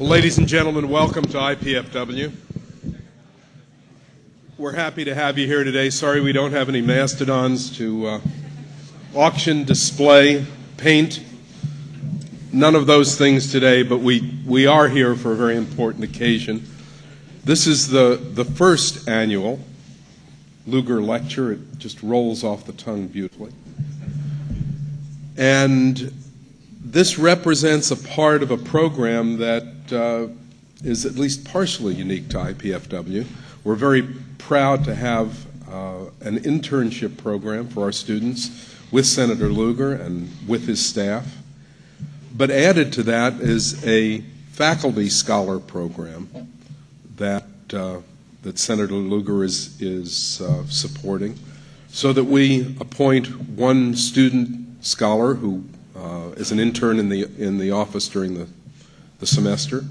Well, ladies and gentlemen, welcome to IPFW. We're happy to have you here today. Sorry we don't have any mastodons to auction, display, paint. None of those things today, but we are here for a very important occasion. This is the first annual Lugar Lecture. It just rolls off the tongue beautifully. And this represents a part of a program that is at least partially unique to IPFW. We're very proud to have an internship program for our students with Senator Lugar and with his staff. But added to that is a faculty scholar program that Senator Lugar is supporting, so that we appoint one student scholar who is an intern in the office during the semester,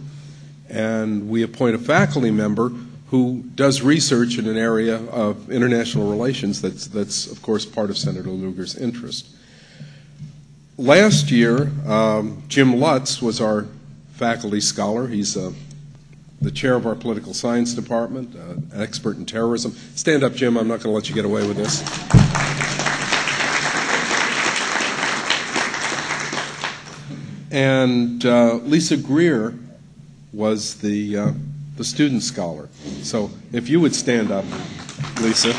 and we appoint a faculty member who does research in an area of international relations that's of course part of Senator Lugar's interest. Last year, Jim Lutz was our faculty scholar. He's the chair of our political science department, an expert in terrorism. Stand up, Jim. I'm not going to let you get away with this. And Lisa Greer was the student scholar. So if you would stand up, Lisa.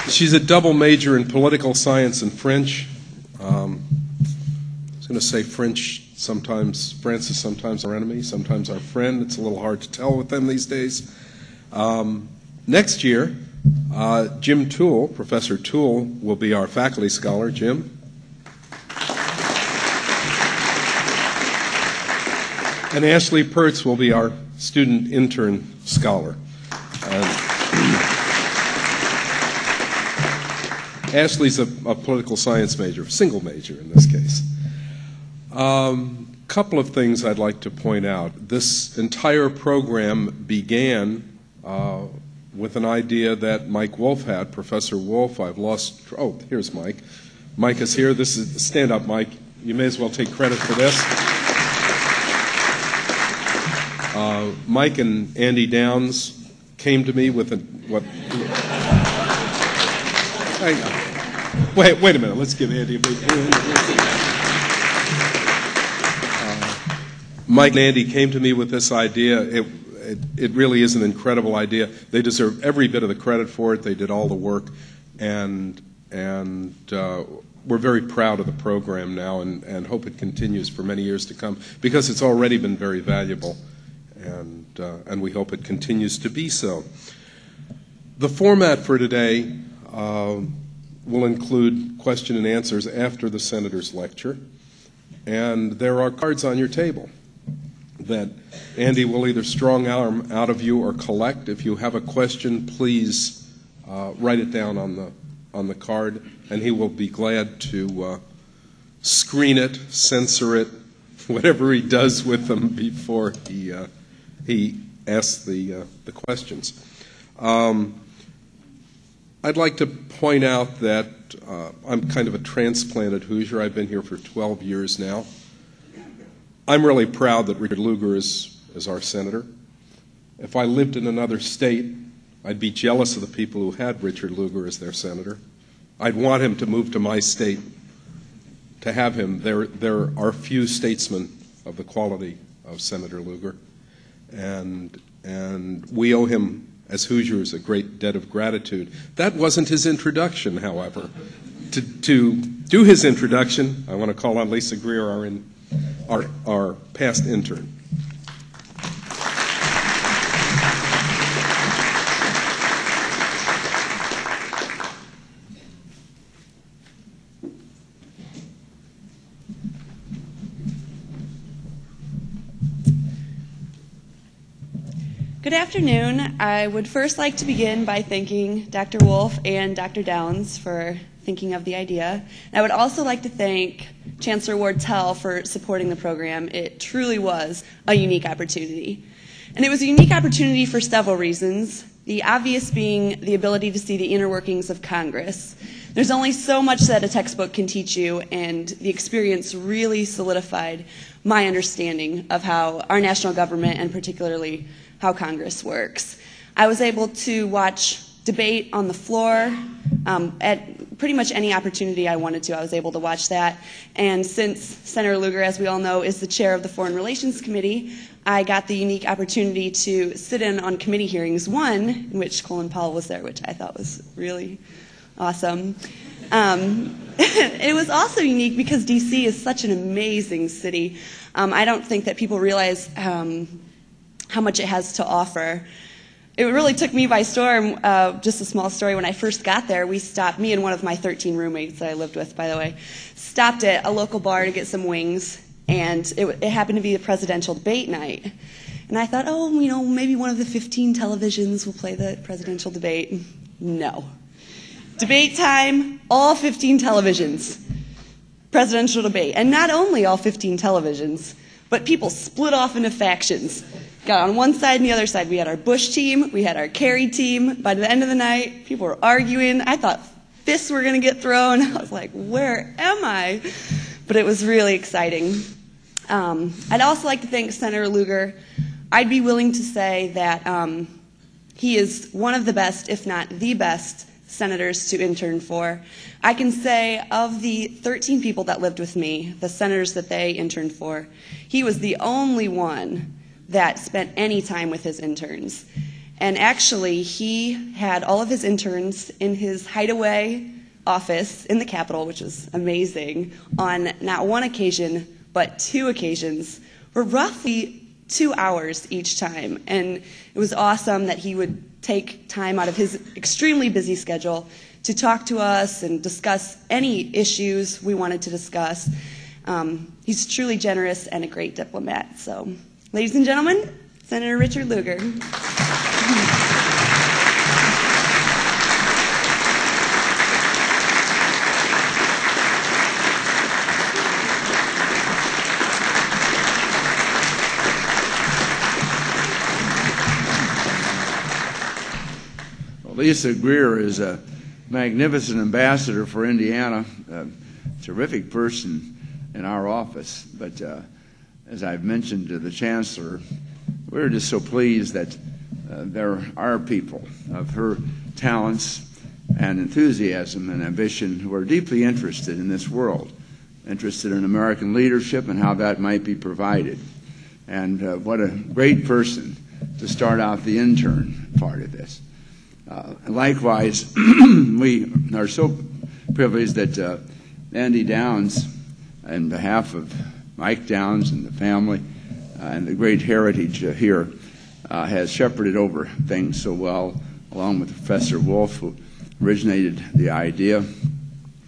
She's a double major in political science and French. I was going to say French sometimes, France is sometimes our enemy, sometimes our friend. It's a little hard to tell with them these days. Next year, Jim Toole, Professor Toole, will be our faculty scholar. Jim. And Ashley Pertz will be our student intern scholar. Ashley's a political science major, single major in this case. Couple of things I'd like to point out. This entire program began with an idea that Mike Wolf had, Professor Wolf. Oh, here's Mike. Mike is here. Stand up, Mike. You may as well take credit for this. Mike and Andy Downs came to me with Wait a minute. Let's give Andy a big hand. Mike and Andy came to me with this idea. It really is an incredible idea. They deserve every bit of the credit for it. They did all the work, and we're very proud of the program now, and hope it continues for many years to come, because it's already been very valuable, and we hope it continues to be so. The format for today will include question and answers after the Senator's lecture, and there are cards on your table that Andy will either strong arm out of you or collect. If you have a question, please write it down on the card, and he will be glad to screen it, censor it, whatever he does with them before he asks the questions. I'd like to point out that I'm kind of a transplanted Hoosier. I've been here for 12 years now. I'm really proud that Richard Lugar is our senator. If I lived in another state, I'd be jealous of the people who had Richard Lugar as their senator. I'd want him to move to my state to have him. There are few statesmen of the quality of Senator Lugar, and we owe him as Hoosiers a great debt of gratitude. That wasn't his introduction, however. To do his introduction, I want to call on Lisa Greer, our past intern. Good afternoon. I would first like to begin by thanking Dr. Wolf and Dr. Downs for thinking of the idea. And I would also like to thank Chancellor Wartell for supporting the program. It truly was a unique opportunity. And it was a unique opportunity for several reasons, the obvious being the ability to see the inner workings of Congress. There's only so much that a textbook can teach you, and the experience really solidified my understanding of how our national government, and particularly how Congress works. I was able to watch debate on the floor at pretty much any opportunity I wanted to. I was able to watch that. And since Senator Lugar, as we all know, is the chair of the Foreign Relations Committee, I got the unique opportunity to sit in on committee hearings, one in which Colin Powell was there, which I thought was really awesome. It was also unique because D.C. is such an amazing city. I don't think that people realize how much it has to offer. It really took me by storm. Just a small story. When I first got there, we stopped, me and one of my 13 roommates that I lived with, by the way, stopped at a local bar to get some wings, and it happened to be a presidential debate night. And I thought, oh, maybe one of the 15 televisions will play the presidential debate. No. Debate time, all 15 televisions. Presidential debate. And not only all 15 televisions, but people split off into factions. Got on one side and the other side. We had our Bush team, we had our Kerry team. By the end of the night, people were arguing. I thought fists were going to get thrown. I was like, where am I? But it was really exciting. I'd also like to thank Senator Lugar. I'd be willing to say that he is one of the best, if not the best, senators to intern for. I can say of the 13 people that lived with me, the senators that they interned for, he was the only one that spent any time with his interns. And actually, he had all of his interns in his hideaway office in the Capitol, which was amazing, on not one occasion, but 2 occasions, for roughly 2 hours each time. And it was awesome that he would take time out of his extremely busy schedule to talk to us and discuss any issues we wanted to discuss. He's truly generous and a great diplomat. So, ladies and gentlemen, Senator Richard Lugar. Lisa Greer is a magnificent ambassador for Indiana, a terrific person in our office. But as I've mentioned to the Chancellor, we're just so pleased that there are people of her talents and enthusiasm and ambition who are deeply interested in this world, interested in American leadership and how that might be provided. And what a great person to start out the intern part of this. Likewise, we are so privileged that Andy Downs, on behalf of Mike Downs and the family and the great heritage here, has shepherded over things so well, along with Professor Wolf, who originated the idea,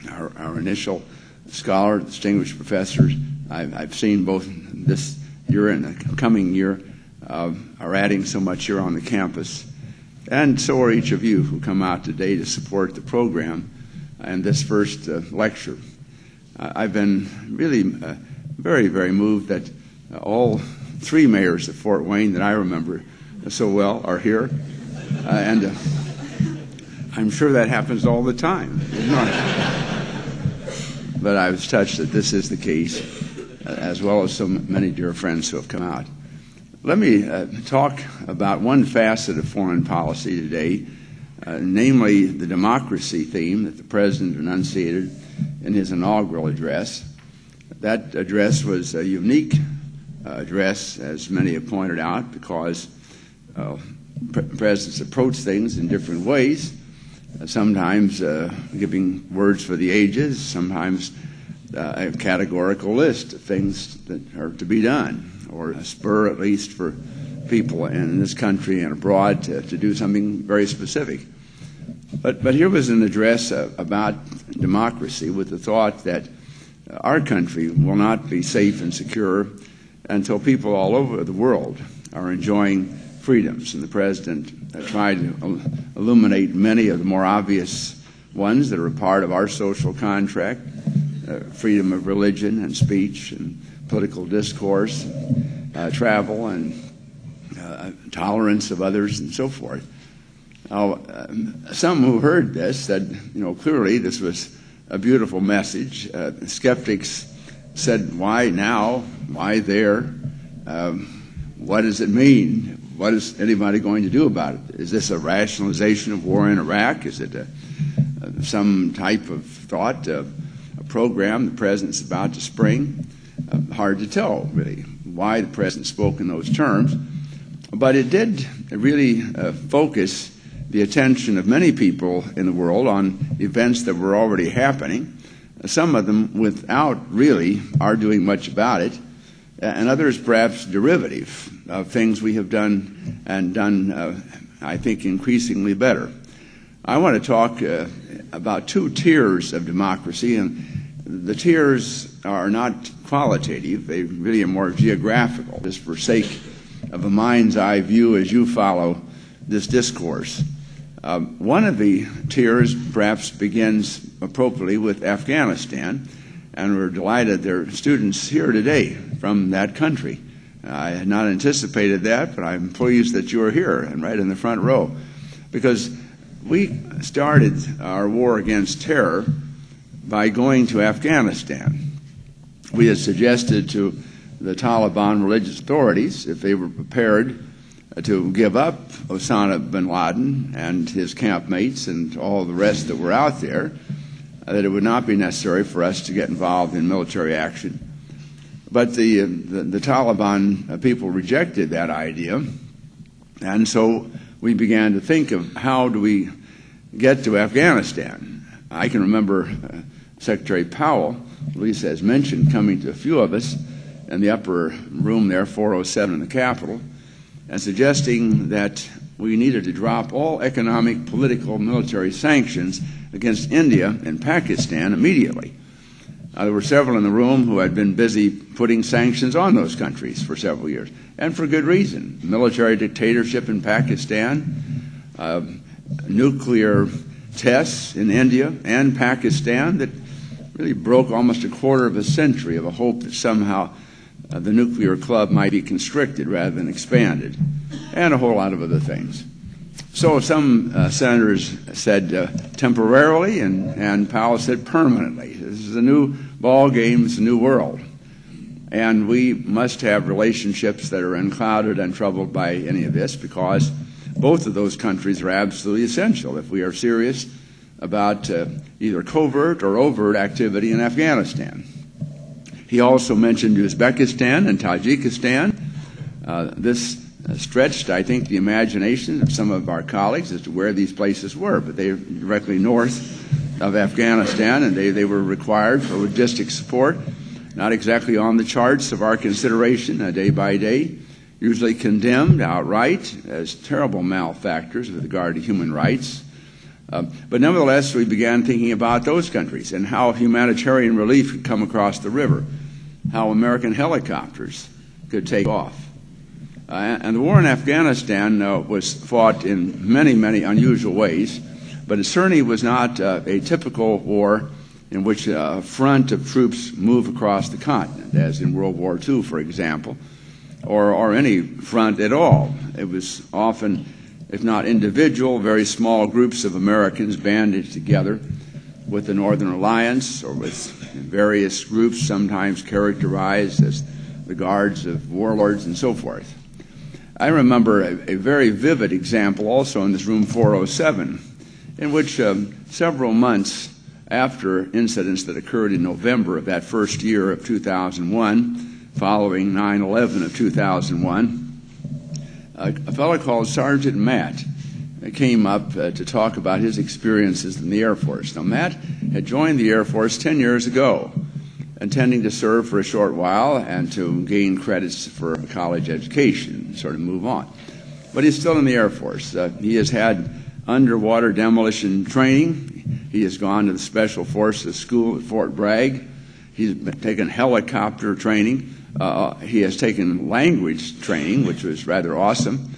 our initial scholar, distinguished professors. I've seen both this year and the coming year are adding so much here on the campus. And so are each of you who come out today to support the program and this first lecture. I've been really very, very moved that all 3 mayors of Fort Wayne that I remember so well are here. And I'm sure that happens all the time. But I was touched that this is the case, as well as so many dear friends who have come out. Let me talk about one facet of foreign policy today, namely the democracy theme that the President enunciated in his inaugural address. That address was a unique address, as many have pointed out, because presidents approach things in different ways, sometimes giving words for the ages, sometimes a categorical list of things that are to be done, or a spur at least for people in this country and abroad to do something very specific. But here was an address about democracy with the thought that our country will not be safe and secure until people all over the world are enjoying freedoms. And the President tried to illuminate many of the more obvious ones that are a part of our social contract, freedom of religion and speech and political discourse, travel and tolerance of others and so forth. Now, some who heard this said, clearly this was a beautiful message. Skeptics said, why now? Why there? What does it mean? What is anybody going to do about it? Is this a rationalization of war in Iraq? Is it some type of thought, a program the President's about to spring? Hard to tell, really, why the President spoke in those terms. But it did really focus the attention of many people in the world on events that were already happening, some of them without really arguing much about it, and others perhaps derivative of things we have done and done, I think, increasingly better. I want to talk about two tiers of democracy, and the tiers are not qualitative, they really are more geographical, just for sake of a mind's eye view as you follow this discourse. One of the tiers perhaps begins appropriately with Afghanistan, and we're delighted there are students here today from that country. I had not anticipated that, but I'm pleased that you are here and right in the front row, because we started our war against terror by going to Afghanistan. We had suggested to the Taliban religious authorities, if they were prepared to give up Osama bin Laden and his campmates and all the rest that were out there, that it would not be necessary for us to get involved in military action. But the Taliban people rejected that idea, and so we began to think of how do we get to Afghanistan. I can remember Secretary Powell, Lisa has mentioned, coming to a few of us in the upper room there, 407 in the Capitol, and suggesting that we needed to drop all economic, political, military sanctions against India and Pakistan immediately. There were several in the room who had been busy putting sanctions on those countries for several years, and for good reason. Military dictatorship in Pakistan, nuclear tests in India and Pakistan that really broke almost a quarter of a century of a hope that somehow the nuclear club might be constricted rather than expanded, and a whole lot of other things. So some senators said temporarily, and Powell said permanently. This is a new ball game, it's a new world. And we must have relationships that are unclouded, untroubled by any of this, because both of those countries are absolutely essential if we are serious about either covert or overt activity in Afghanistan. He also mentioned Uzbekistan and Tajikistan. This stretched, I think, the imagination of some of our colleagues as to where these places were, but they are directly north of Afghanistan, and they were required for logistic support, not exactly on the charts of our consideration day by day, usually condemned outright as terrible malefactors with regard to human rights. But nevertheless, we began thinking about those countries and how humanitarian relief could come across the river, how American helicopters could take off. And the war in Afghanistan was fought in many, many unusual ways, but it certainly was not a typical war in which a front of troops move across the continent, as in World War II, for example, or any front at all. It was often, if not individual, very small groups of Americans banded together with the Northern Alliance or with various groups sometimes characterized as the guards of warlords and so forth. I remember a very vivid example also in this room 407, in which several months after incidents that occurred in November of that first year of 2001, following 9/11 of 2001, a fellow called Sergeant Matt came up to talk about his experiences in the Air Force. Now, Matt had joined the Air Force 10 years ago, intending to serve for a short while and to gain credits for a college education, sort of move on. But he's still in the Air Force. He has had underwater demolition training. He has gone to the Special Forces School at Fort Bragg. He's taken helicopter training. He has taken language training, which was rather awesome.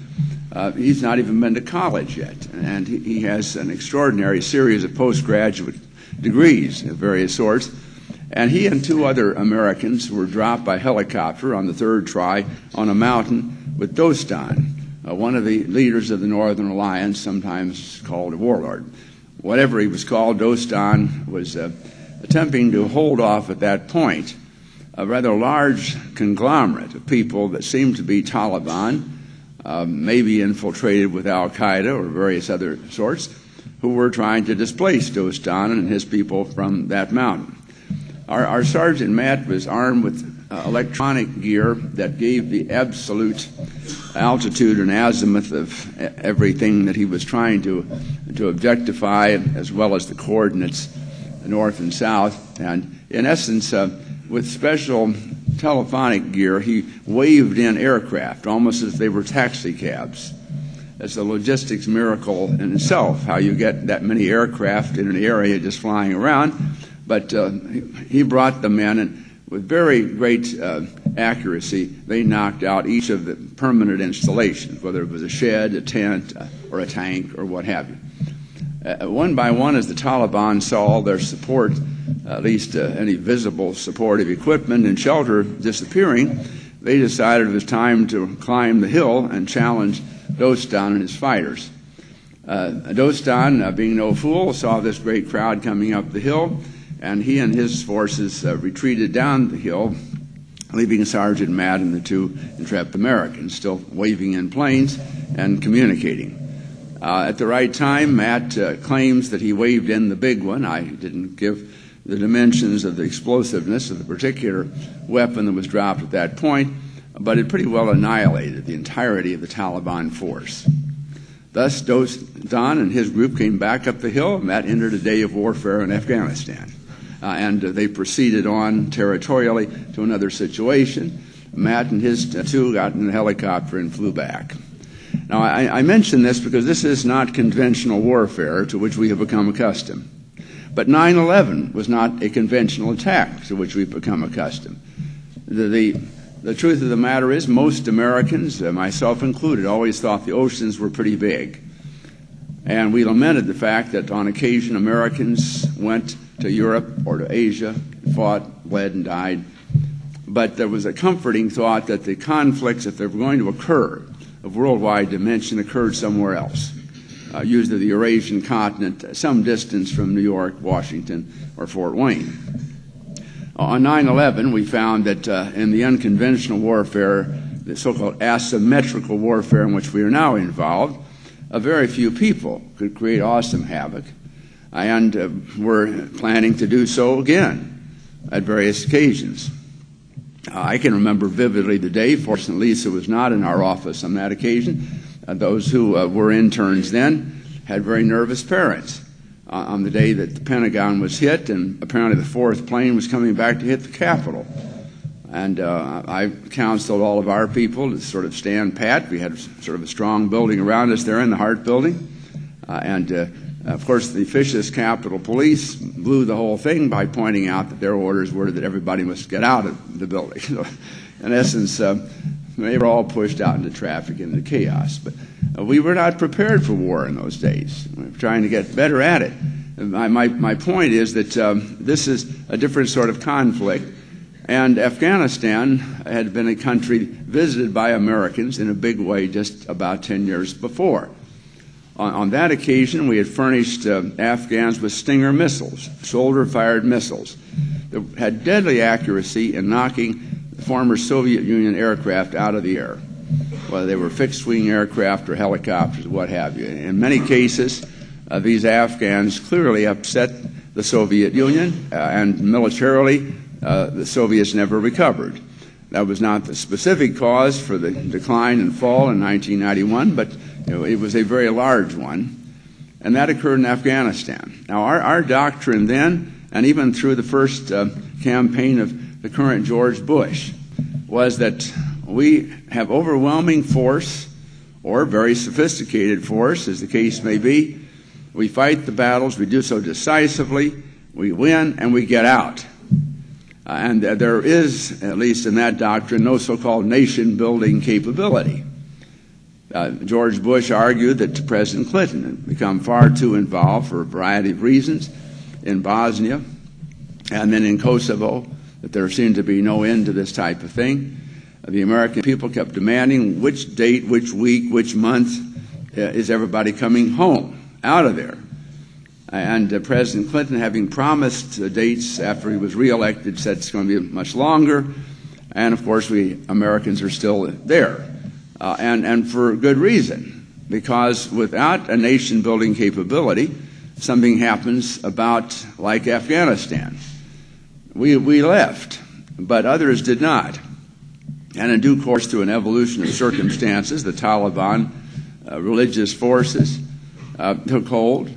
He's not even been to college yet, and he has an extraordinary series of postgraduate degrees of various sorts. And he and two other Americans were dropped by helicopter on the third try on a mountain with Dostana, one of the leaders of the Northern Alliance, sometimes called a warlord. Whatever he was called, Dostana was attempting to hold off at that point a rather large conglomerate of people that seemed to be Taliban, maybe infiltrated with Al-Qaeda or various other sorts, who were trying to displace Dostana and his people from that mountain. Our Sergeant Matt was armed with electronic gear that gave the absolute altitude and azimuth of everything that he was trying to objectify, as well as the coordinates north and south. And in essence, with special telephonic gear, he waved in aircraft almost as they were taxi cabs. It's a logistics miracle in itself, how you get that many aircraft in an area just flying around. But he brought them in, and with very great accuracy, they knocked out each of the permanent installations, whether it was a shed, a tent, or a tank, or what have you. One by one, as the Taliban saw all their support, at least any visible supportive equipment and shelter disappearing, they decided it was time to climb the hill and challenge Dostana and his fighters. Dostana, being no fool, saw this great crowd coming up the hill, and he and his forces retreated down the hill, leaving Sergeant Matt and the two intrepid Americans still waving in planes and communicating. At the right time, Matt claims that he waved in the big one. I didn't give the dimensions of the explosiveness of the particular weapon that was dropped at that point, but it pretty well annihilated the entirety of the Taliban force. Thus, Dostana and his group came back up the hill, and that ended a day of warfare in Afghanistan. And they proceeded on territorially to another situation. Matt and his two got in a helicopter and flew back. Now, I mention this because this is not conventional warfare to which we have become accustomed. But 9/11 was not a conventional attack to which we've become accustomed. The truth of the matter is most Americans, myself included, always thought the oceans were pretty big. And we lamented the fact that on occasion Americans went to Europe or to Asia, fought, bled, and died. But there was a comforting thought that the conflicts, if they were going to occur, of worldwide dimension, occurred somewhere else, usually the Eurasian continent, some distance from New York, Washington, or Fort Wayne. On 9/11, we found that in the unconventional warfare, the so-called asymmetrical warfare in which we are now involved, very few people could create awesome havoc, and we're planning to do so again at various occasions. I can remember vividly the day. Fortunately, Lisa was not in our office on that occasion. Those who were interns then had very nervous parents on the day that the Pentagon was hit, and apparently the fourth plane was coming back to hit the Capitol. And I counseled all of our people to sort of stand pat. We had sort of a strong building around us there in the Hart Building. Of course, the officious Capitol Police blew the whole thing by pointing out that their orders were that everybody must get out of the building. So, in essence, they were all pushed out into traffic, into chaos. But we were not prepared for war in those days. We were trying to get better at it. My point is that this is a different sort of conflict. And Afghanistan had been a country visited by Americans in a big way just about 10 years before. On that occasion, we had furnished Afghans with Stinger missiles, shoulder-fired missiles, that had deadly accuracy in knocking the former Soviet Union aircraft out of the air, whether they were fixed-wing aircraft or helicopters, what have you. In many cases, these Afghans clearly upset the Soviet Union, and militarily, the Soviets never recovered. That was not the specific cause for the decline and fall in 1991, but it was a very large one, and that occurred in Afghanistan. Now, our doctrine then, and even through the first campaign of the current George Bush, was that we have overwhelming force, or very sophisticated force, as the case may be. We fight the battles, we do so decisively, we win, and we get out. And there is, at least in that doctrine, no so-called nation-building capability. George Bush argued that President Clinton had become far too involved for a variety of reasons in Bosnia and then in Kosovo, that there seemed to be no end to this type of thing. The American people kept demanding which date, which week, which month is everybody coming home, out of there. And President Clinton, having promised dates after he was reelected, said it's going to be much longer. And, of course, we Americans are still there, and for good reason, because without a nation-building capability, something happens about like Afghanistan. We left, but others did not. And in due course, through an evolution of circumstances, the Taliban religious forces took hold,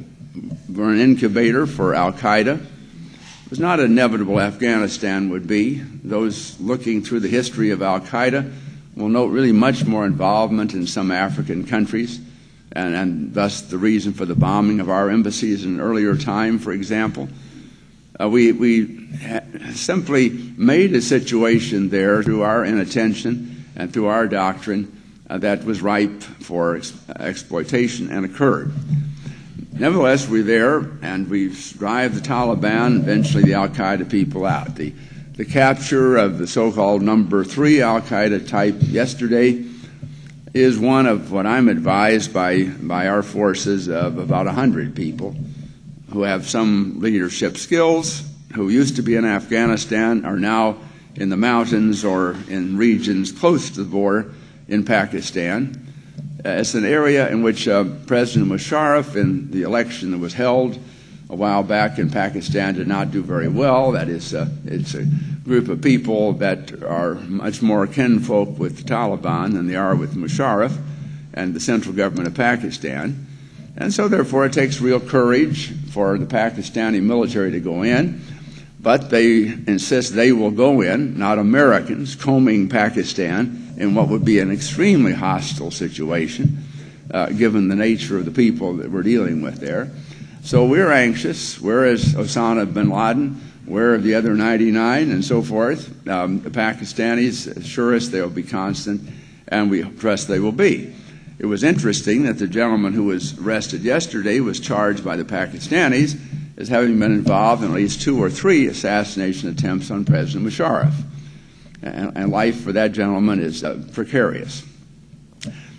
were an incubator for al-Qaeda. It was not inevitable Afghanistan would be. Those looking through the history of al-Qaeda will note really much more involvement in some African countries, and thus the reason for the bombing of our embassies in an earlier time, for example. We simply made a situation there through our inattention and through our doctrine that was ripe for exploitation and occurred. Nevertheless, we're there, and we drive the Taliban, eventually the al-Qaeda people out. The capture of the so-called number 3 al-Qaeda type yesterday is one of what I'm advised by our forces of about 100 people who have some leadership skills, who used to be in Afghanistan, are now in the mountains or in regions close to the border in Pakistan. It's an area in which President Musharraf, in the election that was held a while back in Pakistan, did not do very well. That is, it's a group of people that are much more kinfolk with the Taliban than they are with Musharraf and the central government of Pakistan. And so, therefore, it takes real courage for the Pakistani military to go in. But they insist they will go in, not Americans, combing Pakistan in what would be an extremely hostile situation, given the nature of the people that we're dealing with there. So we're anxious. Where is Osama bin Laden? Where are the other 99 and so forth? The Pakistanis assure us they will be constant, and we trust they will be. It was interesting that the gentleman who was arrested yesterday was charged by the Pakistanis as having been involved in at least 2 or 3 assassination attempts on President Musharraf. And life for that gentleman is precarious.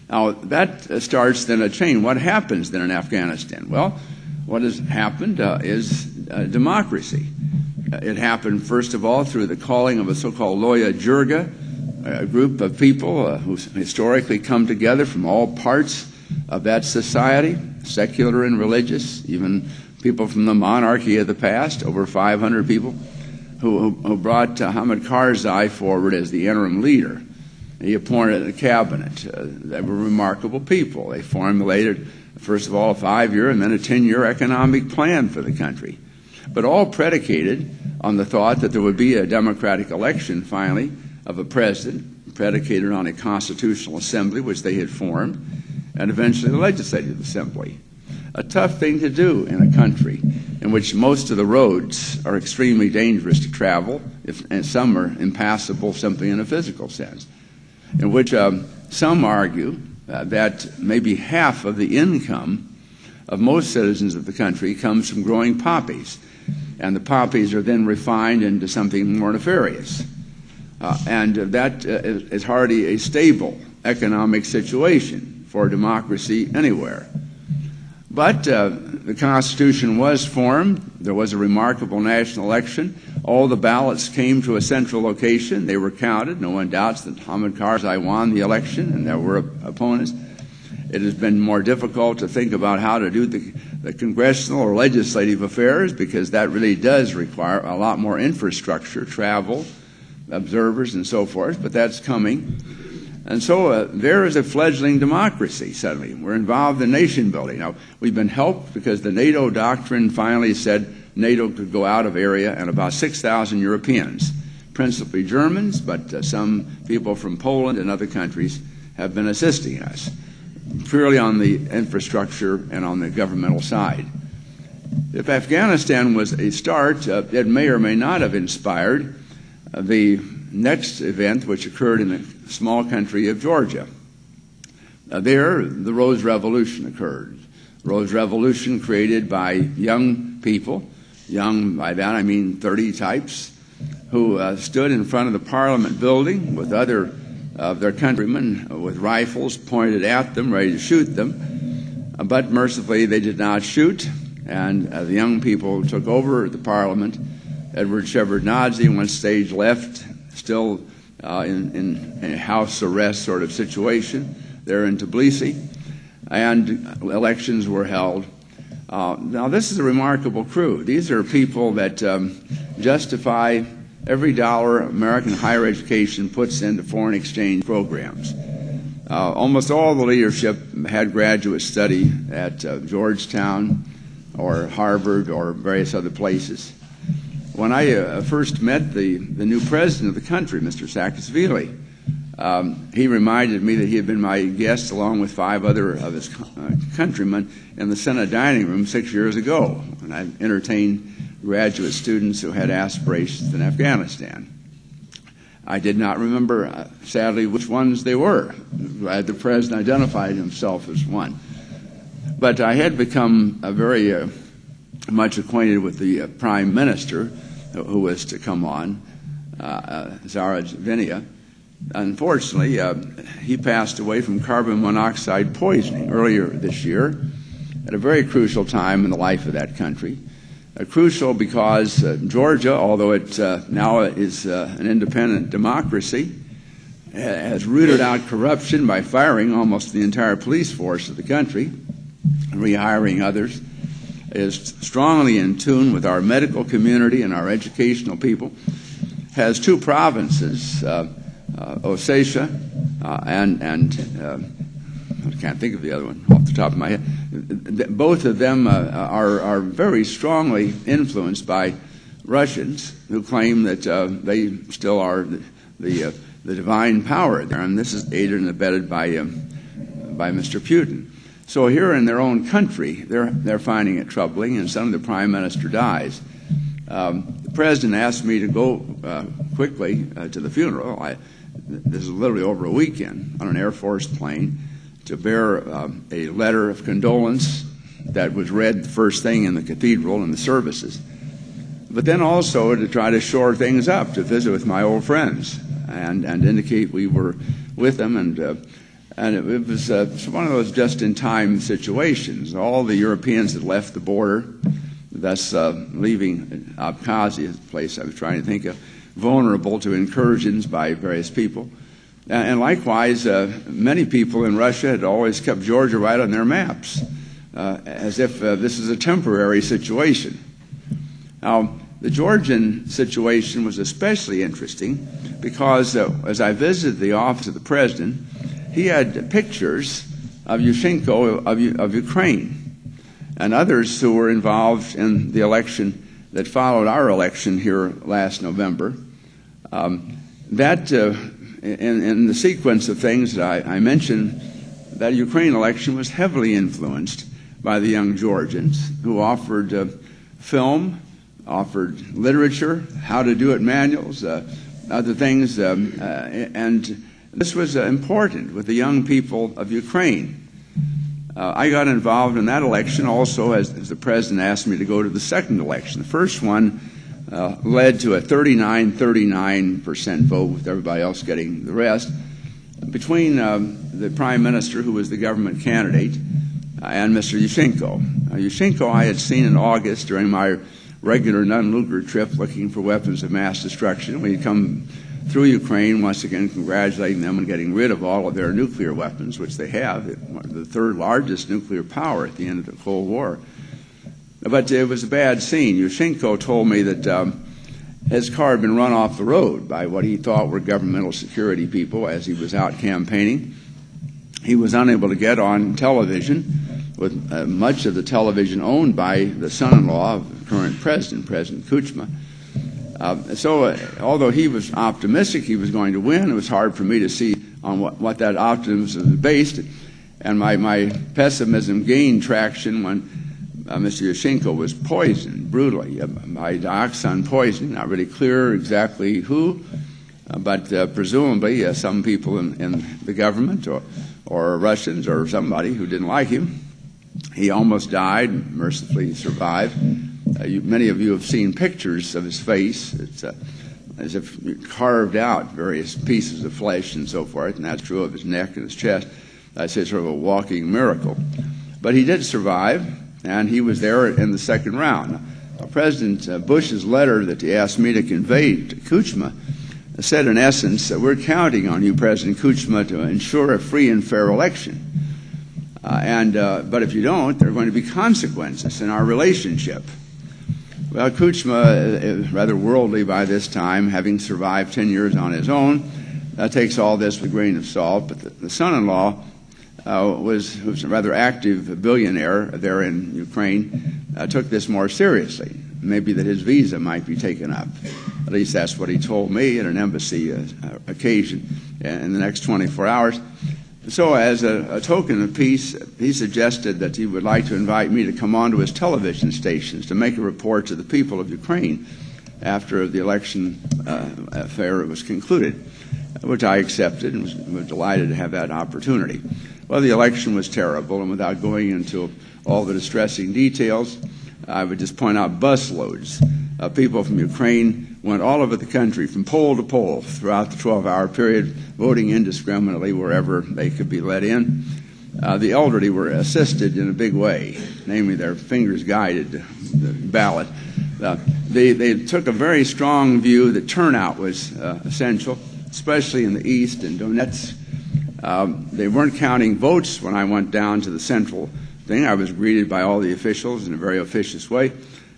Now, that starts then a chain. What happens then in Afghanistan? Well, what has happened is democracy. It happened, first of all, through the calling of a so-called Loya Jirga, a group of people who historically come together from all parts of that society, secular and religious, even people from the monarchy of the past, over 500 people, who brought Hamid Karzai forward as the interim leader. He appointed a cabinet. They were remarkable people. They formulated, first of all, a 5-year and then a 10-year economic plan for the country, but all predicated on the thought that there would be a democratic election, finally, of a president, predicated on a constitutional assembly, which they had formed, and eventually the legislative assembly. A tough thing to do in a country in which most of the roads are extremely dangerous to travel, and some are impassable simply in a physical sense, in which some argue that maybe half of the income of most citizens of the country comes from growing poppies, and the poppies are then refined into something more nefarious. And that is hardly a stable economic situation for democracy anywhere. But the Constitution was formed. There was a remarkable national election. All the ballots came to a central location. They were counted. No one doubts that Hamid Karzai won the election, and there were opponents. It has been more difficult to think about how to do the congressional or legislative affairs, because that really does require a lot more infrastructure, travel, observers, and so forth, but that's coming. And so there is a fledgling democracy suddenly. We're involved in nation building. Now, we've been helped because the NATO doctrine finally said NATO could go out of area, and about 6,000 Europeans, principally Germans, but some people from Poland and other countries have been assisting us, purely on the infrastructure and on the governmental side. If Afghanistan was a start, it may or may not have inspired the next event, which occurred in the small country of Georgia. There, the Rose Revolution occurred. The Rose Revolution created by young people, young by that I mean 30 types, who stood in front of the Parliament building with other of their countrymen with rifles pointed at them, ready to shoot them. But mercifully, they did not shoot, and the young people took over the parliament. Edward Shevardnadze went stage left, still in a house arrest sort of situation there in Tbilisi, and elections were held. Now, this is a remarkable crew. These are people that justify every dollar American higher education puts into foreign exchange programs. Almost all the leadership had graduate study at Georgetown or Harvard or various other places. When I first met the new president of the country, Mr. Saakashvili, he reminded me that he had been my guest along with 5 other of his countrymen in the Senate dining room 6 years ago, and I entertained graduate students who had aspirations in Afghanistan. I did not remember, sadly, which ones they were. Glad the president identified himself as one. But I had become very much acquainted with the prime minister who was to come on, Zara Vinia. Unfortunately, he passed away from carbon monoxide poisoning earlier this year at a very crucial time in the life of that country. Crucial because Georgia, although it now is an independent democracy, has rooted out corruption by firing almost the entire police force of the country and rehiring others, is strongly in tune with our medical community and our educational people, has 2 provinces, Ossetia and I can't think of the other one off the top of my head. Both of them are very strongly influenced by Russians who claim that they still are the divine power there, and this is aided and abetted by Mr. Putin. So here in their own country, they're finding it troubling, and suddenly the prime minister dies. The president asked me to go quickly to the funeral. This is literally over a weekend on an Air Force plane to bear a letter of condolence that was read the first thing in the cathedral in the services, but then also to try to shore things up, to visit with my old friends and indicate we were with them, and it was one of those just-in-time situations. All the Europeans had left the border, thus leaving Abkhazia, the place I was trying to think of, vulnerable to incursions by various people. And likewise, many people in Russia had always kept Georgia right on their maps, as if this is a temporary situation. Now, the Georgian situation was especially interesting because as I visited the office of the president, he had pictures of Yushchenko of Ukraine and others who were involved in the election that followed our election here last November. In the sequence of things that I mentioned, that Ukraine election was heavily influenced by the young Georgians who offered film, offered literature, how to do it manuals, other things, and this was important with the young people of Ukraine. I got involved in that election also as the president asked me to go to the second election. The first one led to a 39% vote, with everybody else getting the rest, between the prime minister, who was the government candidate, and Mr. Yushchenko. Yushchenko I had seen in August during my regular Lugar trip looking for weapons of mass destruction. We had come through Ukraine, once again congratulating them on getting rid of all of their nuclear weapons, which they have, the 3rd largest nuclear power at the end of the Cold War. But it was a bad scene. Yushchenko told me that his car had been run off the road by what he thought were governmental security people as he was out campaigning. He was unable to get on television, with much of the television owned by the son-in-law of the current president, President Kuchma. So although he was optimistic he was going to win, it was hard for me to see on what that optimism was based. And my pessimism gained traction when Mr. Yushchenko was poisoned brutally by dioxin poisoning. Not really clear exactly who, but presumably some people in the government or Russians or somebody who didn't like him. He almost died, mercifully survived. Many of you have seen pictures of his face. It's as if carved out various pieces of flesh and so forth, and that's true of his neck and his chest. I'd say sort of a walking miracle. But he did survive, and he was there in the second round. Now, President Bush's letter that he asked me to convey to Kuchma said, in essence, that we're counting on you, President Kuchma, to ensure a free and fair election. But if you don't, there are going to be consequences in our relationship. Well, Kuchma is rather worldly by this time, having survived 10 years on his own. Takes all this with a grain of salt. But the son-in-law was a rather active billionaire there in Ukraine, took this more seriously. Maybe that his visa might be taken up. At least that's what he told me at an embassy occasion in the next 24 hours. So as a token of peace, he suggested that he would like to invite me to come on to his television stations to make a report to the people of Ukraine after the election affair was concluded, which I accepted and was delighted to have that opportunity. Well, the election was terrible, and without going into all the distressing details, I would just point out busloads of people from Ukraine went all over the country from poll to poll throughout the 12-hour period, voting indiscriminately wherever they could be let in. The elderly were assisted in a big way, namely their fingers guided the ballot. They took a very strong view that turnout was essential, especially in the east and Donetsk. They weren't counting votes when I went down to the central thing. I was greeted by all the officials in a very officious way.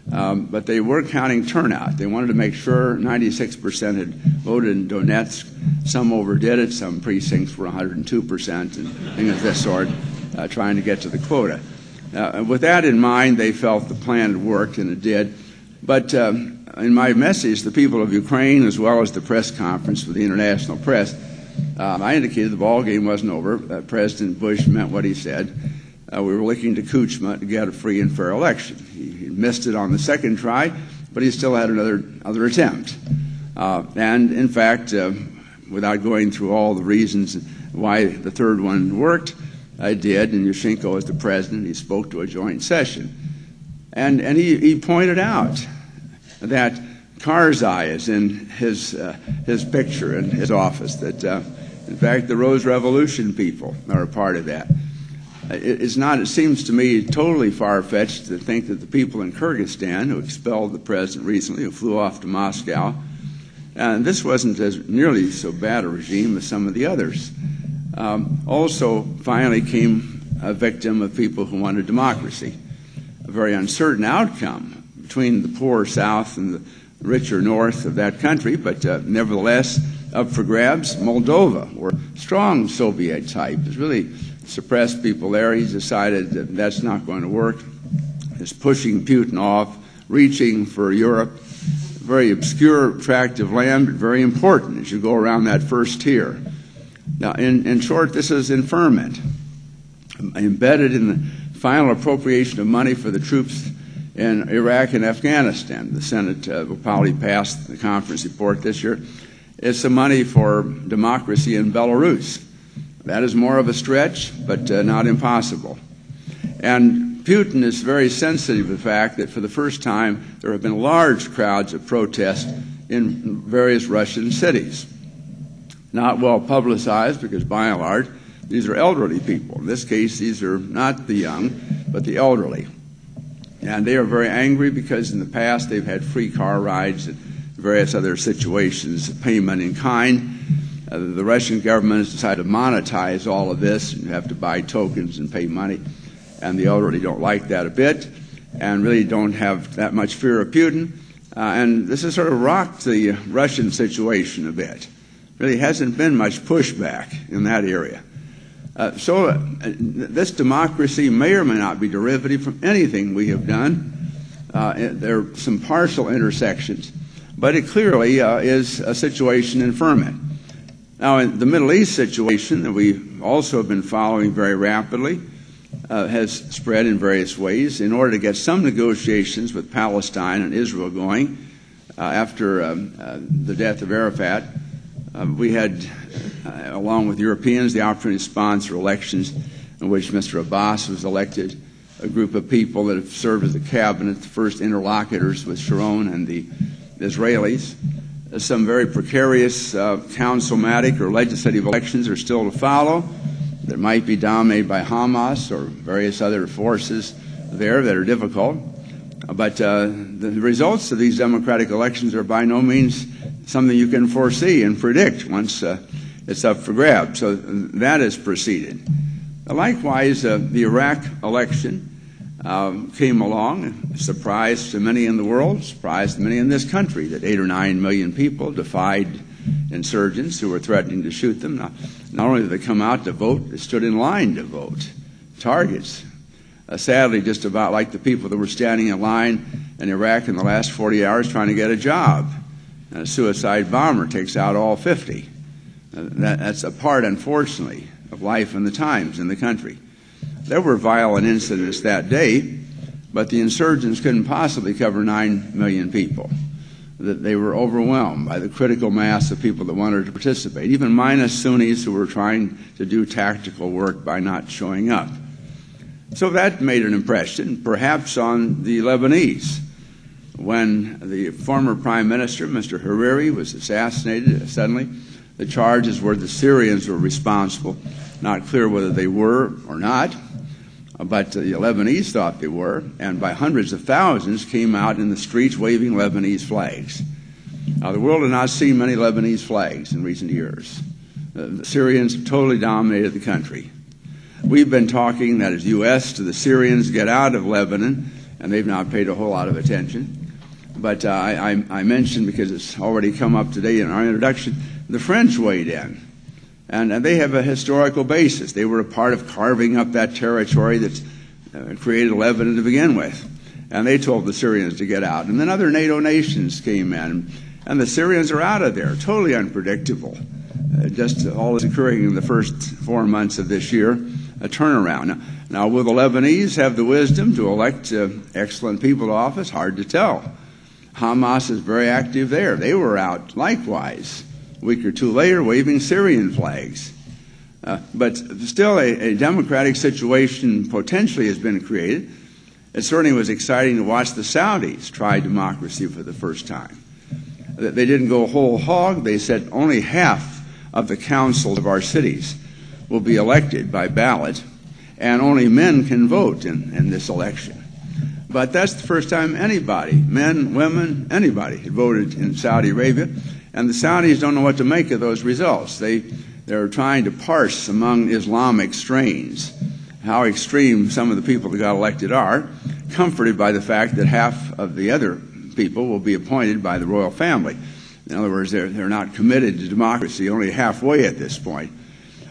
But they were counting turnout. They wanted to make sure 96% had voted in Donetsk. Some overdid it. Some precincts were 102% and things of this sort, trying to get to the quota. With that in mind, they felt the plan had worked, and it did. But in my message, the people of Ukraine, as well as the press conference with the international press, I indicated the ball game wasn't over. President Bush meant what he said. We were looking to Kuchma to get a free and fair election. He missed it on the second try, but he still had another attempt. And in fact, without going through all the reasons why the third one worked, I did. And Yushchenko, as the president, he spoke to a joint session, and he pointed out that Karzai is in his picture in his office. That in fact, the Rose Revolution people are a part of that. It seems to me totally far-fetched to think that the people in Kyrgyzstan, who expelled the president recently, who flew off to Moscow, and this wasn't as nearly so bad a regime as some of the others, also finally came a victim of people who wanted democracy. A very uncertain outcome between the poor south and the richer north of that country, but nevertheless up for grabs. Moldova, were strong Soviet type, is really suppressed people there. He's decided that that's not going to work. Is pushing Putin off, reaching for Europe. Very obscure tract of land, but very important as you go around that first tier. Now, in short, this is in ferment, embedded in the final appropriation of money for the troops in Iraq and Afghanistan. The Senate will probably pass the conference report this year. It's the money for democracy in Belarus. That is more of a stretch, but not impossible. And Putin is very sensitive to the fact that for the first time there have been large crowds of protest in various Russian cities. Not well publicized because by and large these are elderly people. In this case, these are not the young, but the elderly. And they are very angry because in the past they've had free car rides and various other situations, payment in kind. The Russian government has decided to monetize all of this, and you have to buy tokens and pay money. And the elderly don't like that a bit and really don't have that much fear of Putin. And this has sort of rocked the Russian situation a bit. Really hasn't been much pushback in that area. So this democracy may or may not be derivative from anything we have done. There are some partial intersections, but it clearly is a situation in ferment. Now, in the Middle East situation that we also have been following very rapidly has spread in various ways in order to get some negotiations with Palestine and Israel going after the death of Arafat. We had, along with Europeans, the opportunity to sponsor elections in which Mr. Abbas was elected, a group of people that have served as the cabinet, the first interlocutors with Sharon and the Israelis. Some very precarious councilmatic or legislative elections are still to follow that might be dominated by Hamas or various other forces there that are difficult. But the results of these democratic elections are by no means something you can foresee and predict once it's up for grabs. So that has proceeded. Likewise, the Iraq election came along, a surprise to many in the world, surprise to many in this country, that 8 or 9 million people defied insurgents who were threatening to shoot them. Not only did they come out to vote, they stood in line to vote. Targets. Sadly, just about like the people that were standing in line in Iraq in the last 40 hours trying to get a job. And a suicide bomber takes out all 50. That's a part, unfortunately, of life and the times in the country. There were violent incidents that day, but the insurgents couldn't possibly cover 9 million people. They were overwhelmed by the critical mass of people that wanted to participate, even minus Sunnis who were trying to do tactical work by not showing up. So that made an impression, perhaps on the Lebanese. When the former Prime Minister, Mr. Hariri, was assassinated suddenly, the charges were the Syrians were responsible. Not clear whether they were or not, but the Lebanese thought they were, and by hundreds of thousands came out in the streets waving Lebanese flags. Now, the world had not seen many Lebanese flags in recent years. The Syrians totally dominated the country. We've been talking, that is U.S., to the Syrians get out of Lebanon, and they've not paid a whole lot of attention. But I mentioned, because it's already come up today in our introduction, the French weighed in. And they have a historical basis. They were a part of carving up that territory that's created Lebanon to begin with. And they told the Syrians to get out. And then other NATO nations came in, and the Syrians are out of there, totally unpredictable. Just all is occurring in the first 4 months of this year, a turnaround. Now, will the Lebanese have the wisdom to elect excellent people to office? Hard to tell. Hamas is very active there. They were out likewise, a week or two later, waving Syrian flags. But still, a democratic situation potentially has been created. It certainly was exciting to watch the Saudis try democracy for the first time. They didn't go whole hog. They said only half of the councils of our cities will be elected by ballot, and only men can vote in this election. But that's the first time anybody, men, women, anybody, had voted in Saudi Arabia, and the Saudis don't know what to make of those results. They're trying to parse among Islamic strains how extreme some of the people that got elected are, comforted by the fact that half of the other people will be appointed by the royal family. In other words, they're not committed to democracy, only halfway at this point.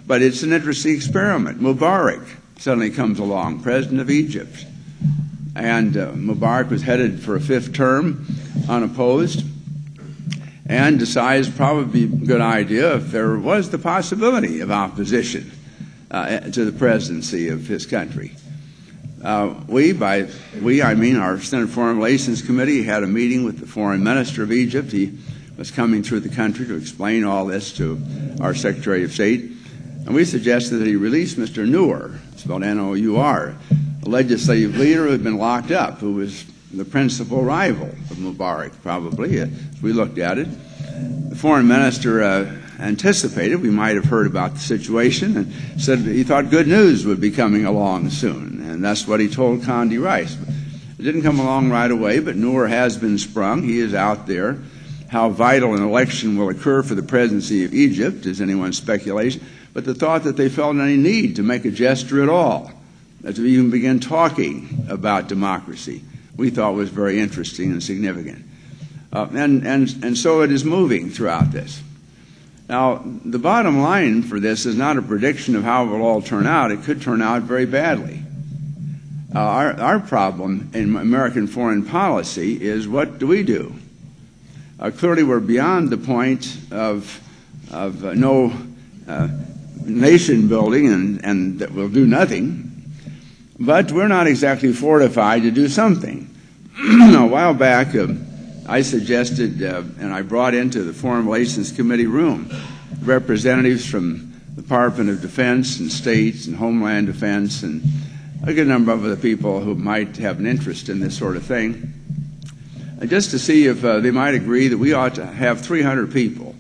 But it's an interesting experiment. Mubarak suddenly comes along, president of Egypt. And Mubarak was headed for a 5th term, unopposed, and decides probably a good idea if there was the possibility of opposition to the presidency of his country. I mean our Senate Foreign Relations Committee had a meeting with the foreign minister of Egypt. He was coming through the country to explain all this to our Secretary of State. And we suggested that he release Mr. Noor, spelled N-O-U-R, a legislative leader who had been locked up, who was the principal rival of Mubarak, probably, as we looked at it. The foreign minister anticipated we might have heard about the situation and said he thought good news would be coming along soon. And that's what he told Condi Rice. It didn't come along right away, but Noor has been sprung. He is out there. How vital an election will occur for the presidency of Egypt is anyone's speculation. But the thought that they felt any need to make a gesture at all, to even begin talking about democracy, we thought was very interesting and significant. And so it is moving throughout this. Now, the bottom line for this is not a prediction of how it will all turn out. It could turn out very badly. Our problem in American foreign policy is, what do we do? Clearly, we're beyond the point of no nation building and that will do nothing, but we're not exactly fortified to do something. A while back, I suggested, and I brought into the Foreign Relations Committee room representatives from the Department of Defense and States and Homeland Defense and a good number of other people who might have an interest in this sort of thing. just to see if they might agree that we ought to have 300 people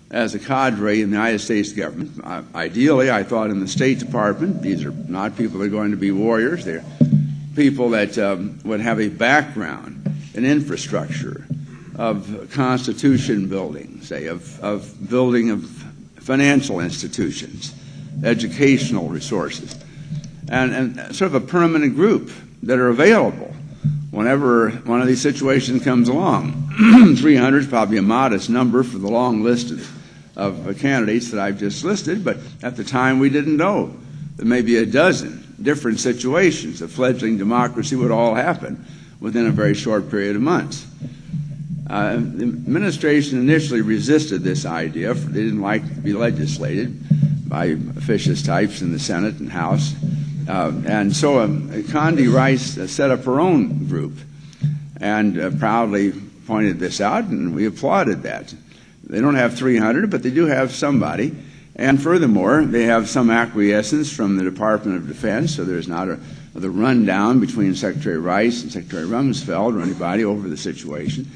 as a cadre in the United States government. Ideally, I thought in the State Department. These are not people that are going to be warriors. They're people that would have a background in infrastructure, of constitution building, say, of building of financial institutions, educational resources, and sort of a permanent group that are available whenever one of these situations comes along. 300 is probably a modest number for the long list of candidates that I've just listed, but at the time we didn't know that maybe a dozen different situations of fledgling democracy would all happen within a very short period of months. The administration initially resisted this idea. They didn't like to be legislated by officious types in the Senate and House. And so Condi Rice set up her own group and proudly pointed this out, and we applauded that. They don't have 300, but they do have somebody. And furthermore, they have some acquiescence from the Department of Defense, so there's not the rundown between Secretary Rice and Secretary Rumsfeld or anybody over the situation.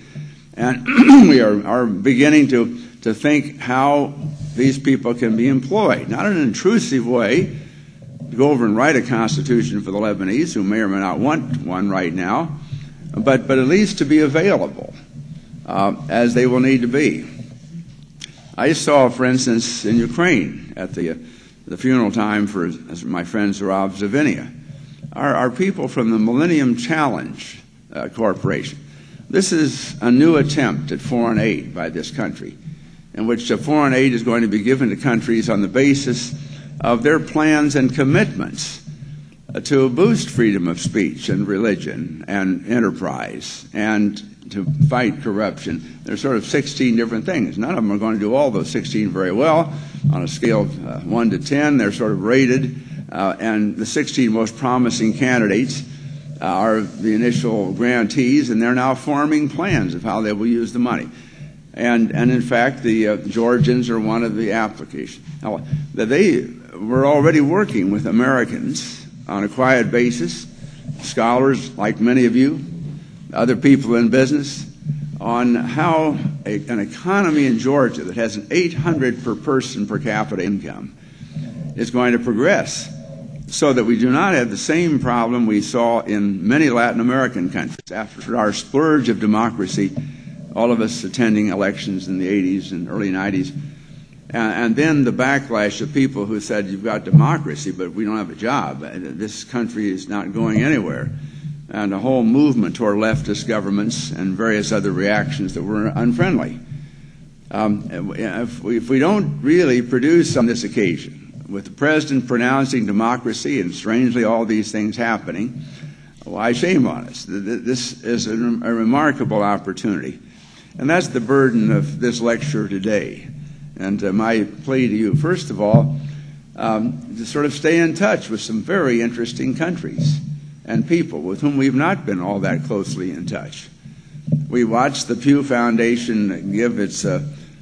And we are beginning to think how these people can be employed, not in an intrusive way, to go over and write a constitution for the Lebanese, who may or may not want one right now, but at least to be available, as they will need to be. I saw, for instance, in Ukraine at the funeral time for my friend Zurav Zavinia, our people from the Millennium Challenge Corporation. This is a new attempt at foreign aid by this country, in which foreign aid is going to be given to countries on the basis of their plans and commitments to boost freedom of speech and religion and enterprise and to fight corruption. There's sort of 16 different things. None of them are going to do all those 16 very well. On a scale of 1 to 10, they're sort of rated, and the 16 most promising candidates are the initial grantees, and they're now forming plans of how they will use the money. And in fact, the Georgians are one of the applications. Now, they were already working with Americans on a quiet basis, scholars like many of you, other people in business, on how an economy in Georgia that has an 800 per person per capita income is going to progress, so that we do not have the same problem we saw in many Latin American countries. After our splurge of democracy, all of us attending elections in the 80s and early 90s, and then the backlash of people who said, you've got democracy, but we don't have a job. This country is not going anywhere. And a whole movement toward leftist governments and various other reactions that were unfriendly. If we don't really produce on this occasion, with the President pronouncing democracy and strangely all these things happening, why, shame on us. This is a remarkable opportunity. And that's the burden of this lecture today. And my plea to you, first of all, to sort of stay in touch with some very interesting countries and people with whom we've not been all that closely in touch. We watch the Pew Foundation give its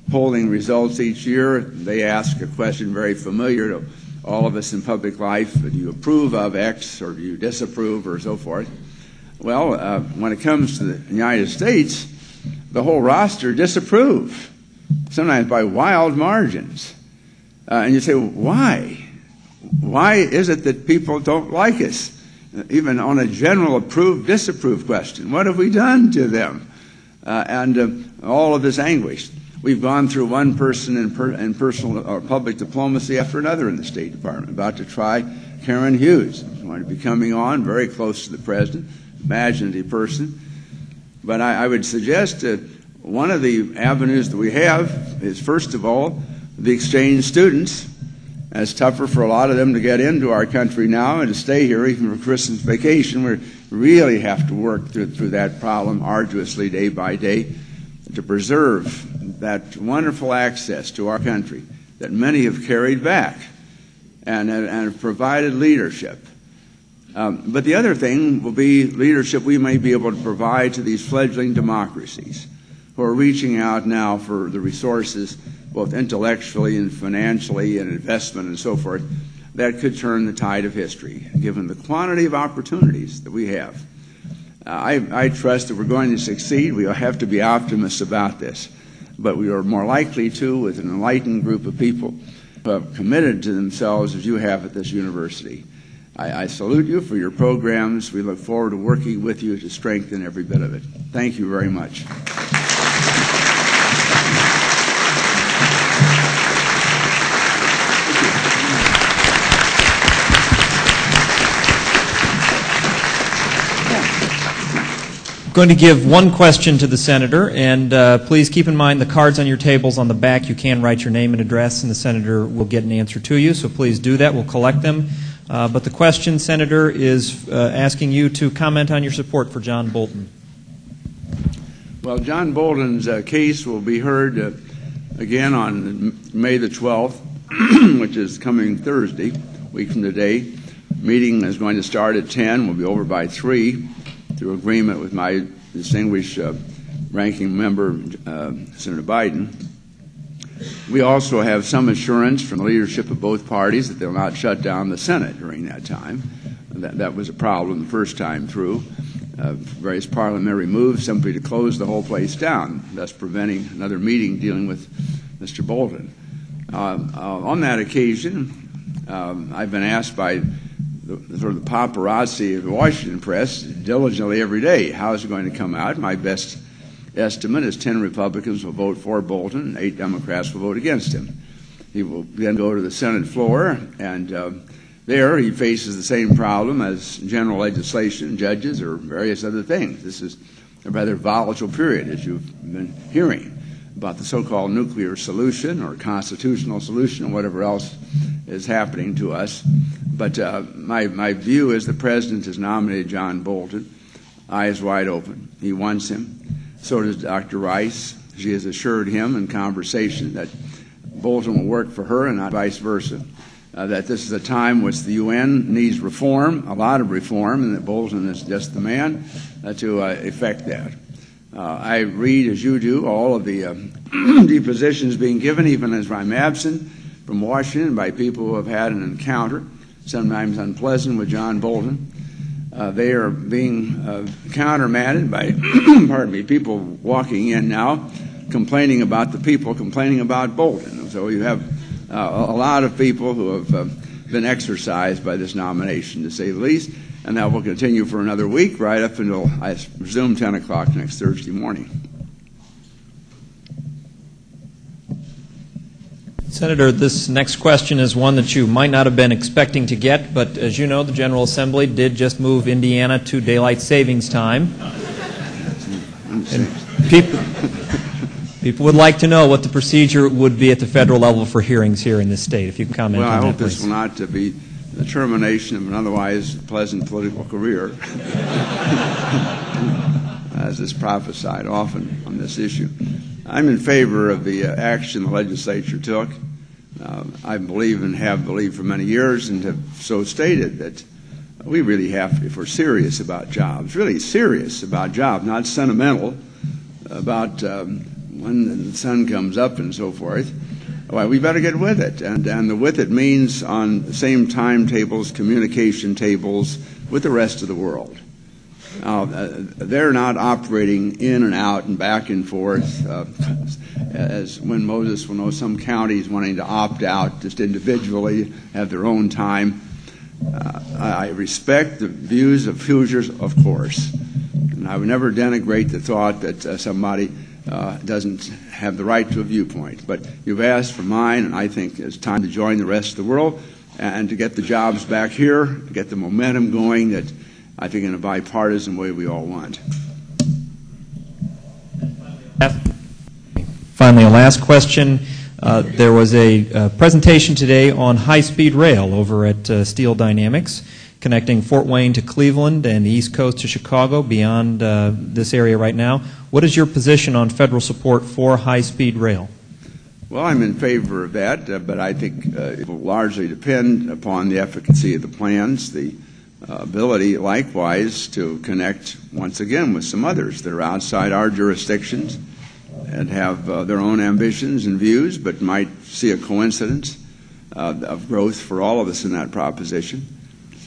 polling results each year. They ask a question very familiar to all of us in public life: do you approve of X, or do you disapprove, or so forth? Well, when it comes to the United States, the whole roster disapprove, sometimes by wild margins. And you say, well, why? Why is it that people don't like us? Even on a general approve, disapprove question, what have we done to them? And all of this anguish. We've gone through one person in personal or public diplomacy after another in the State Department, about to try Karen Hughes, who's going to be coming on, very close to the President, imaginative person. But I would suggest that one of the avenues that we have is, first of all, the exchange students. And it's tougher for a lot of them to get into our country now and to stay here even for Christmas vacation. We really have to work through that problem arduously day by day to preserve that wonderful access to our country that many have carried back and have provided leadership. But the other thing will be leadership we may be able to provide to these fledgling democracies who are reaching out now for the resources, both intellectually and financially and investment and so forth, that could turn the tide of history, given the quantity of opportunities that we have. I trust that we're going to succeed. We have to be optimists about this. But we are more likely to with an enlightened group of people who have committed to themselves as you have at this university. I salute you for your programs. We look forward to working with you to strengthen every bit of it. Thank you very much. Going to give one question to the senator, and please keep in mind the cards on your tables on the back. You can write your name and address, and the senator will get an answer to you, so please do that. We'll collect them. But the question, Senator, is asking you to comment on your support for John Bolton. Well, John Bolton's case will be heard again on May the 12th, which is coming Thursday, a week from today. Meeting is going to start at 10. We'll be over by 3 through agreement with my distinguished ranking member, Senator Biden. We also have some assurance from the leadership of both parties that they'll not shut down the Senate during that time. That was a problem the first time through. Various parliamentary moves simply to close the whole place down, thus preventing another meeting dealing with Mr. Bolton. On that occasion, I've been asked by the paparazzi of the Washington press diligently every day, how is it going to come out? My best estimate is 10 Republicans will vote for Bolton and 8 Democrats will vote against him. He will then go to the Senate floor, and there he faces the same problem as general legislation, judges, or various other things. This is a rather volatile period, as you've been hearing, about the so-called nuclear solution or constitutional solution or whatever else is happening to us. But my view is the President has nominated John Bolton, eyes wide open. He wants him. So does Dr. Rice. She has assured him in conversation that Bolton will work for her and not vice versa, that this is a time which the UN needs reform, a lot of reform, and that Bolton is just the man to effect that. I read, as you do, all of the depositions being given, even as I'm absent from Washington, by people who have had an encounter, sometimes unpleasant, with John Bolton. They are being countermanded by pardon me, people walking in now complaining about the people complaining about Bolton. So you have a lot of people who have been exercised by this nomination, to say the least, and that will continue for another week, right up until, I presume, 10 o'clock next Thursday morning. Senator, this next question is one that you might not have been expecting to get, but as you know, the General Assembly did just move Indiana to daylight savings time. And people would like to know what the procedure would be at the federal level for hearings here in this state. If you can comment on that, please. Well, I hope this will not be the termination of an otherwise pleasant political career, as is prophesied often on this issue. I'm in favor of the action the legislature took. I believe and have believed for many years and have so stated that we really have to, if we're serious about jobs, really serious about jobs, not sentimental about when the sun comes up and so forth, well, we better get with it. And the with it means on the same timetables, communication tables with the rest of the world. They're not operating in and out and back and forth as when Moses will know some counties wanting to opt out just individually, have their own time. I respect the views of Hoosiers, of course, and I would never denigrate the thought that somebody doesn't have the right to a viewpoint. But you've asked for mine, and I think it's time to join the rest of the world and to get the jobs back here, to get the momentum going that I think in a bipartisan way we all want. Finally, a last question. There was a presentation today on HighSpeed Rail over at Steel Dynamics, connecting Fort Wayne to Cleveland and the East Coast to Chicago beyond this area right now. What is your position on federal support for HighSpeed Rail? Well, I'm in favor of that, but I think it will largely depend upon the efficacy of the plans, the ability, likewise, to connect once again with some others that are outside our jurisdictions and have their own ambitions and views, but might see a coincidence of growth for all of us in that proposition.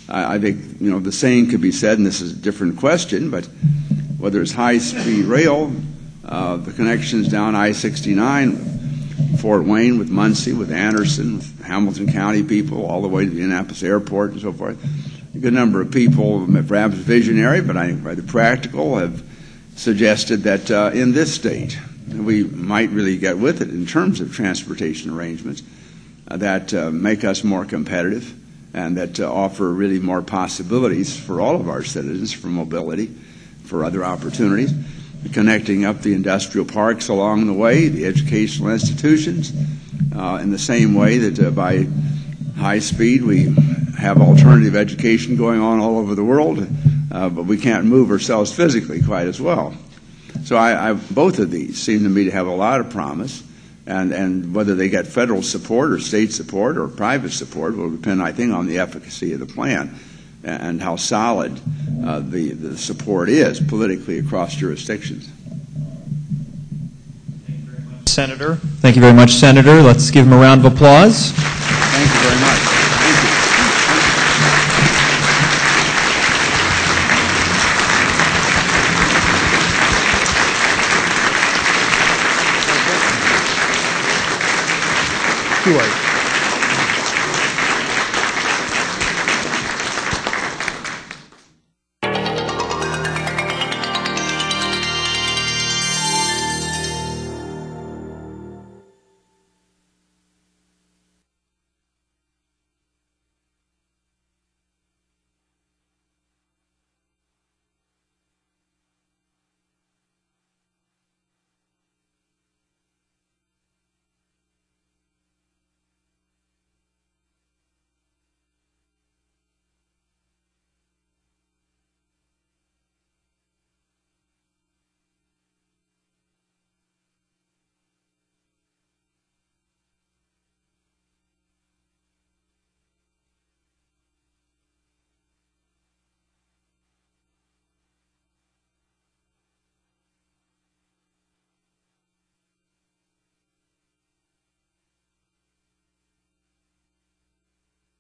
I think, the same could be said, and this is a different question, but whether it's high-speed rail, the connections down I-69, Fort Wayne with Muncie, with Anderson, with Hamilton County people, all the way to the Indianapolis airport and so forth. A good number of people, perhaps visionary, but I think by the practical, have suggested that in this state, we might really get with it in terms of transportation arrangements that make us more competitive and that offer really more possibilities for all of our citizens for mobility, for other opportunities, connecting up the industrial parks along the way, the educational institutions, in the same way that by high speed we have alternative education going on all over the world, but we can't move ourselves physically quite as well. So both of these seem to me to have a lot of promise, and whether they get federal support or state support or private support will depend, I think, on the efficacy of the plan and how solid the support is politically across jurisdictions. Senator. Thank you very much, Senator. Let's give him a round of applause. Thank you very much. Thank you. Who are you?